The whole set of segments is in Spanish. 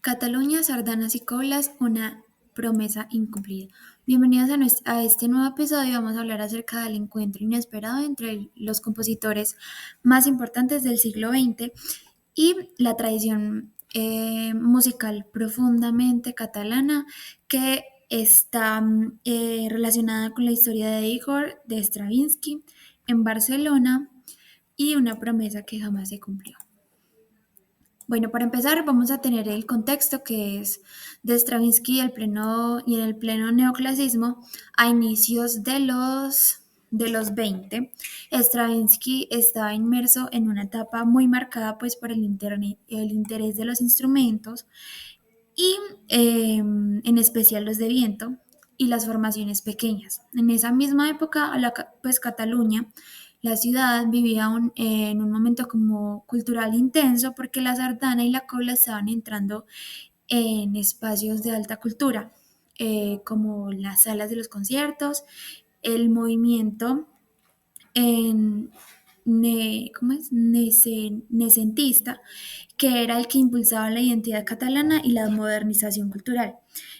Cataluña, sardanas y coblas, una promesa incumplida. Bienvenidos a este nuevo episodio. Vamos a hablar acerca del encuentro inesperado entre los compositores más importantes del siglo XX y la tradición musical profundamente catalana que está relacionada con la historia de Igor de Stravinsky en Barcelona y una promesa que jamás se cumplió. Bueno, para empezar vamos a tener el contexto que es de Stravinsky y en el pleno neoclasismo a inicios de los 20. Stravinsky estaba inmerso en una etapa muy marcada pues por el interés de los instrumentos y en especial los de viento y las formaciones pequeñas. En esa misma época, pues Cataluña, la ciudad vivía en un momento como cultural intenso porque la sardana y la cobla estaban entrando en espacios de alta cultura, como las salas de los conciertos, el movimiento en ¿cómo es? Necentista, que era el que impulsaba la identidad catalana y la modernización cultural.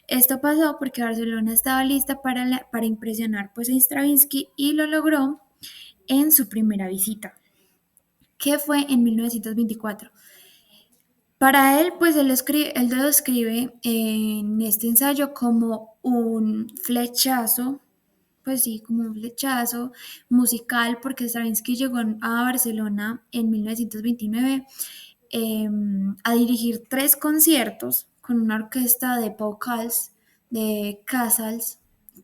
Esto pasó porque Barcelona estaba lista para impresionar pues, a Stravinsky y lo logró en su primera visita, que fue en 1924. Para él, pues él lo describe en este ensayo como un flechazo, pues sí, como un flechazo musical, porque Stravinsky llegó a Barcelona en 1929 a dirigir 3 conciertos con una orquesta de Pau Casals,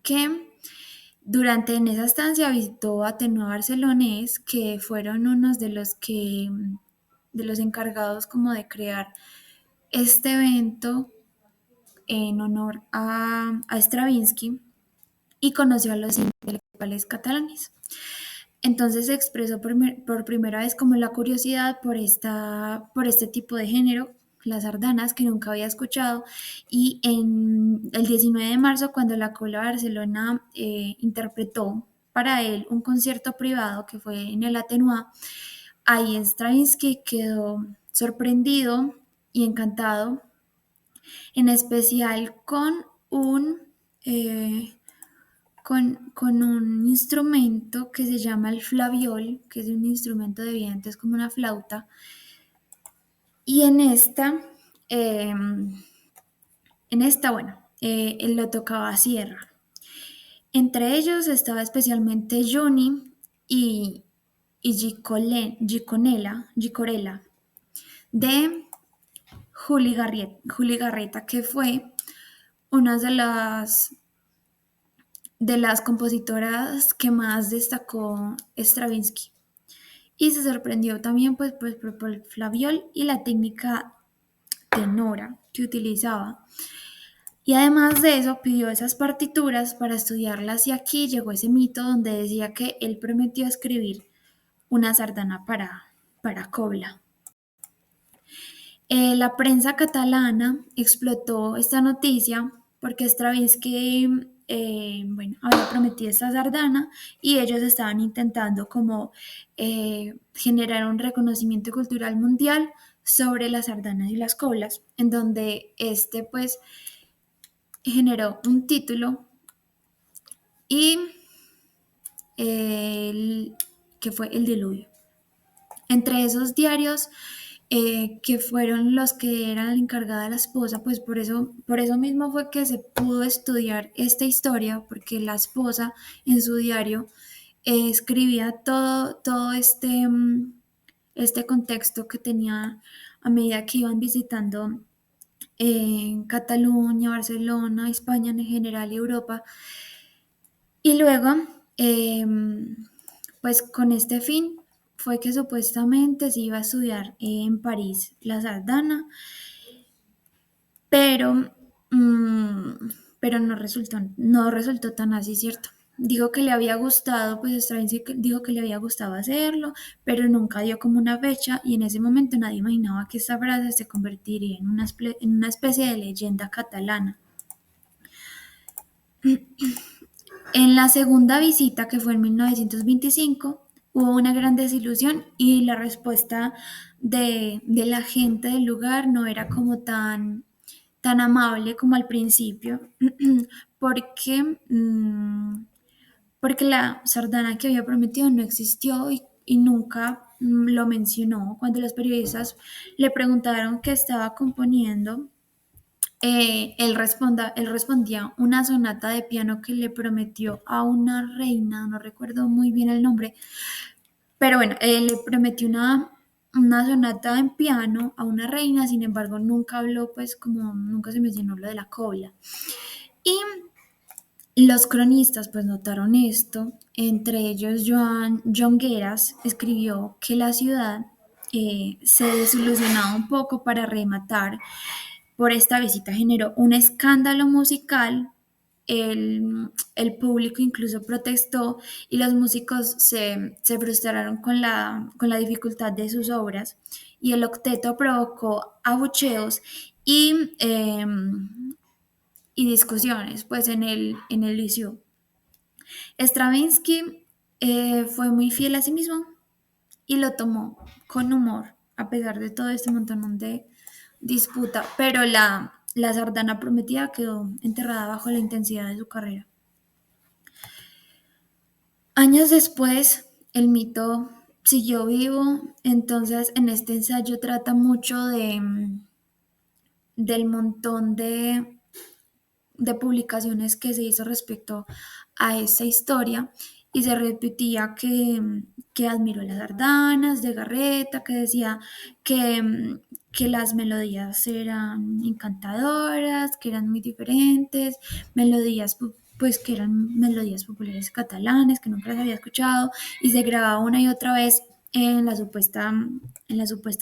que durante en esa estancia visitó a Ateneo Barcelonés, que fueron unos de los encargados como de crear este evento en honor a Stravinsky y conoció a los intelectuales catalanes. Entonces se expresó por primera vez como la curiosidad por este tipo de género, las sardanas, que nunca había escuchado, y en el 19 de marzo, cuando la Cobla Barcelona interpretó para él un concierto privado que fue en el Atenua, ahí Stravinsky quedó sorprendido y encantado, en especial eh, con un instrumento que se llama el flaviol, que es un instrumento de viento, es como una flauta. Y eh, bueno, él lo tocaba a sierra. Entre ellos estaba especialmente Johnny y Gicorella de Juli Garreta, que fue una de las compositoras que más destacó Stravinsky. Y se sorprendió también pues, por el flaviol y la técnica tenora que utilizaba. Y además de eso, pidió esas partituras para estudiarlas y aquí llegó ese mito donde decía que él prometió escribir una sardana para cobla. La prensa catalana explotó esta noticia porque Stravinsky había prometido esta sardana y ellos estaban intentando como generar un reconocimiento cultural mundial sobre las sardanas y las coblas, en donde pues generó un título y que fue El Diluvio. Entre esos diarios que fueron los que eran encargada de la esposa, pues por eso mismo fue que se pudo estudiar esta historia, porque la esposa en su diario escribía todo este contexto que tenía a medida que iban visitando Cataluña, Barcelona, España en general y Europa. Y luego, pues con este fin fue que supuestamente se iba a estudiar en París la sardana, pero, mm, pero no resultó tan así, ¿cierto? Dijo que le había gustado, pues Stravinsky dijo que le había gustado hacerlo, pero nunca dio como una fecha y en ese momento nadie imaginaba que esta frase se convertiría en una especie de leyenda catalana. En la segunda visita, que fue en 1925, hubo una gran desilusión y la respuesta de la gente del lugar no era como tan tan amable como al principio, porque, porque la sardana que había prometido no existió y nunca lo mencionó. Cuando los periodistas le preguntaron qué estaba componiendo, él respondía una sonata de piano que le prometió a una reina, no recuerdo muy bien el nombre, pero bueno, le prometió una sonata en piano a una reina, sin embargo nunca habló, pues como nunca se mencionó lo de la cobla. Y los cronistas pues notaron esto, entre ellos John Gueras escribió que la ciudad se desilusionaba un poco para rematar por esta visita generó un escándalo musical. El público incluso protestó y los músicos se frustraron con la dificultad de sus obras y el octeto provocó abucheos y discusiones pues en el liceo. Stravinsky fue muy fiel a sí mismo y lo tomó con humor, a pesar de todo este montón de disputa, pero la sardana prometida quedó enterrada bajo la intensidad de su carrera. Años después, el mito siguió vivo, entonces en este ensayo trata mucho del montón de publicaciones que se hizo respecto a esta historia y se repetía que admiró las sardanas de Garreta, que decía que las melodías eran encantadoras, que eran muy diferentes, melodías pues que eran melodías populares catalanes que nunca las había escuchado y se grababa una y otra vez en la supuesta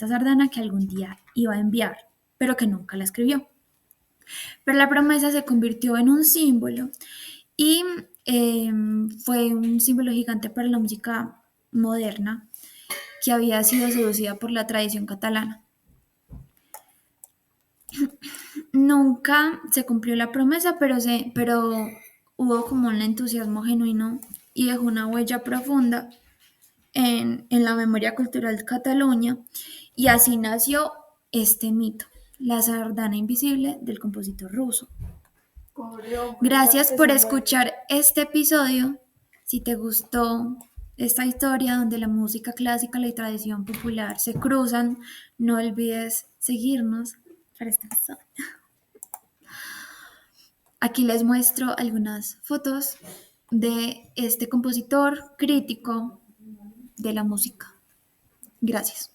sardana que algún día iba a enviar, pero que nunca la escribió. Pero la promesa se convirtió en un símbolo y fue un símbolo gigante para la música moderna que había sido seducida por la tradición catalana. Nunca se cumplió la promesa, pero hubo como un entusiasmo genuino y dejó una huella profunda en la memoria cultural de Cataluña y así nació este mito, la sardana invisible del compositor ruso. Gracias por escuchar este episodio. Si te gustó esta historia donde la música clásica y la tradición popular se cruzan, no olvides seguirnos para este episodio. Aquí les muestro algunas fotos de este compositor crítico de la música. Gracias.